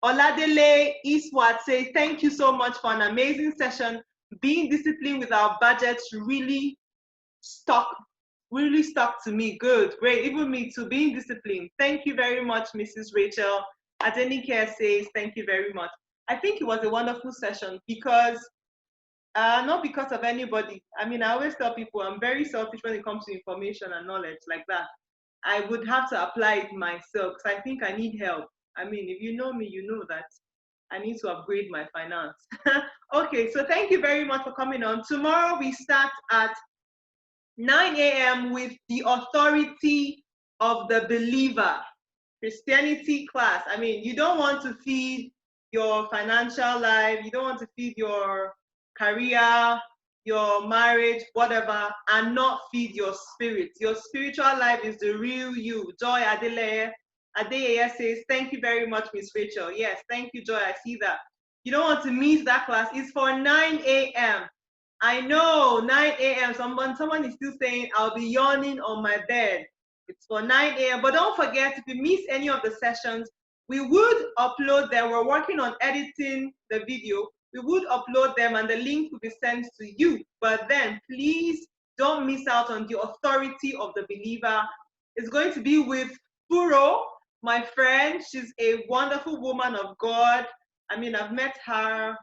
Oladele Iswat says, thank you so much for an amazing session. Being disciplined with our budgets really stuck to me. Good, great. Even me too, being disciplined. Thank you very much, Mrs. Rachael. Adenike says, thank you very much. I think it was a wonderful session because, not because of anybody. I mean, I always tell people I'm very selfish when it comes to information and knowledge like that. I would have to apply it myself because I think I need help. I mean, if you know me, you know that I need to upgrade my finance. Okay, so thank you very much for coming on. Tomorrow we start at 9 a.m. with the authority of the believer, Christianity class. I mean, you don't want to feed your financial life, you don't want to feed your career, your marriage, whatever, and not feed your spirit. Your spiritual life is the real you. Joy Adele says, thank you very much, Miss Rachael. Yes, thank you, Joy. I see that. You don't want to miss that class. It's for 9 a.m. I know, 9 a.m. Someone is still saying, I'll be yawning on my bed. It's for 9 a.m. But don't forget, if you miss any of the sessions, we would upload them. We're working on editing the video. We would upload them and the link will be sent to you. But then please don't miss out on the authority of the believer. It's going to be with Furo, my friend. She's a wonderful woman of God. I mean, I've met her.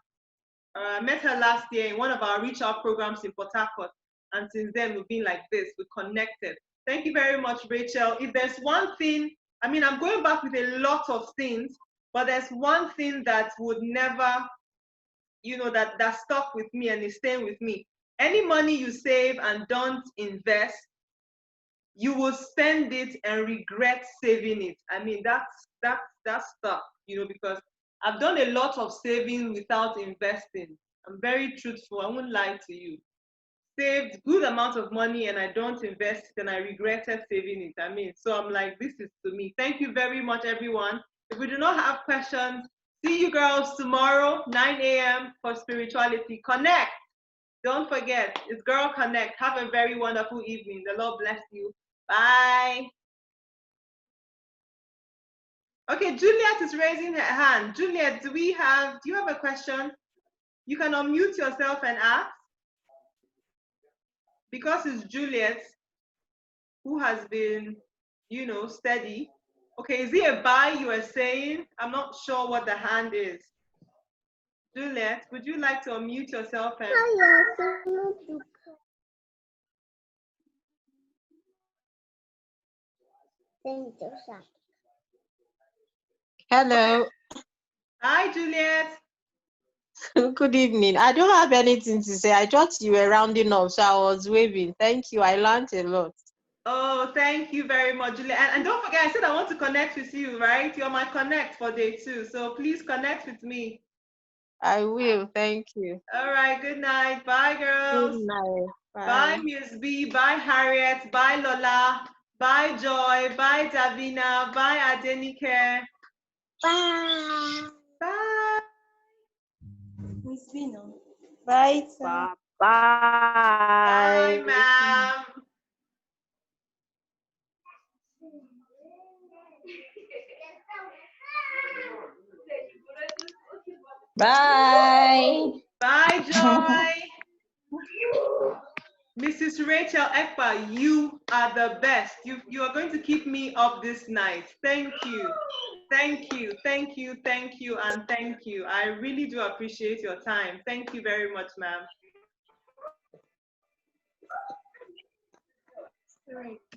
I met her last year in one of our Reach Out programs in Port Harcourt. And since then, we've been like this. We're connected. Thank you very much, Rachael. If there's one thing, I mean, I'm going back with a lot of things, but there's one thing that would never, you know, that stuck with me and is staying with me. Any money you save and don't invest, you will spend it and regret saving it. I mean, that's stuff, you know, because I've done a lot of saving without investing. I'm very truthful. I won't lie to you. Saved good amount of money and I don't invest it and I regretted saving it. I mean, so I'm like, this is to me. Thank you very much, everyone. If we do not have questions, see you girls tomorrow, 9 a.m. for Spirituality Connect. Don't forget, it's Girl Connect. Have a very wonderful evening. The Lord bless you. Bye. Okay, Juliet is raising her hand. Juliet, do you have a question? You can unmute yourself and ask. Because it's Juliet who has been, you know, steady. Okay, is it a buy you are saying? I'm not sure what the hand is. Juliet, would you like to unmute yourself and... Hello. Hi, Juliet. Good evening. I don't have anything to say. I thought you were rounding up, so I was waving. Thank you. I learned a lot. Oh, thank you very much, Julie. And don't forget, I said I want to connect with you, right? You're my connect for day 2. So please connect with me. I will. Thank you. All right. Good night. Bye, girls. Good night. Bye, Miss B. Bye, Harriet. Bye, Lola. Bye, Joy. Bye, Davina. Bye, Adenike. Bye. Bye. Miss Vino. Bye. Bye. Bye, Bye. ma'am. Bye. Bye, Joy. Mrs. Rachael Ekpa, you are the best. You are going to keep me up this night. Thank you. Thank you. Thank you. Thank you. And thank you. I really do appreciate your time. Thank you very much, ma'am. All right.